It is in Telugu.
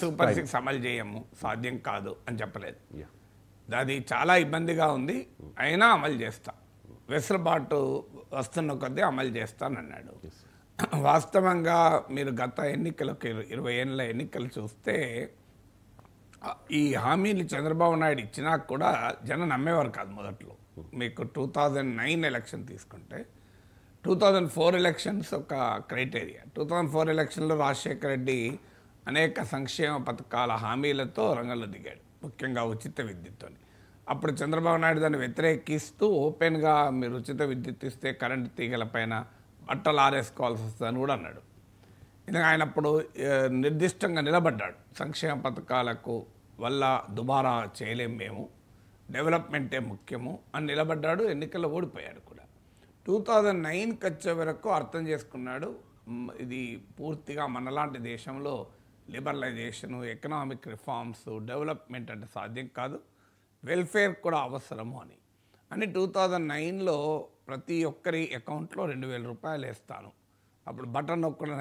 సూపర్ 6 అమలు చేయము, సాధ్యం కాదు అని చెప్పలేదు. అది చాలా ఇబ్బందిగా ఉంది, అయినా అమలు చేస్తా, వెసులుబాటు వస్తున్న కొద్దీ అమలు చేస్తానన్నాడు. వాస్తవంగా మీరు గత ఎన్నికలకు 20 ఏళ్ళ ఎన్నికలు చూస్తే ఈ హామీలు చంద్రబాబు నాయుడు ఇచ్చినా కూడా జనం నమ్మేవారు కాదు. మొదట్లో మీకు 2009 ఎలక్షన్ తీసుకుంటే 2004 ఎలక్షన్స్ ఒక క్రైటీరియా. 2004 ఎలక్షన్లో రాజశేఖర రెడ్డి అనేక సంక్షేమ పథకాల హామీలతో రంగంలో దిగాడు, ముఖ్యంగా ఉచిత విద్యుత్తో. అప్పుడు చంద్రబాబు నాయుడు దాన్ని వ్యతిరేకిస్తూ ఓపెన్గా మీరు ఉచిత విద్యుత్ ఇస్తే కరెంటు తీగల పైన బట్టలు ఆరేసుకోవాల్సి వస్తుందని కూడా అన్నాడు. ఎందుకంటే ఆయన అప్పుడు నిర్దిష్టంగా నిలబడ్డాడు, సంక్షేమ పథకాలకు వల్ల దుబారా చేయలేం మేము, డెవలప్మెంటే ముఖ్యము అని నిలబడ్డాడు. ఎన్నికల్లో ఓడిపోయాడు కూడా. 2009కి వచ్చే వరకు అర్థం చేసుకున్నాడు, ఇది పూర్తిగా మనలాంటి దేశంలో లిబరలైజేషను, ఎకనామిక్ రిఫార్మ్స్, డెవలప్మెంట్ అంటే సాధ్యం కాదు, వెల్ఫేర్ కూడా అవసరము అని 2009లో ప్రతి ఒక్కరి అకౌంట్లో 2000 రూపాయలు వేస్తాను, అప్పుడు బటన్ నొక్కడం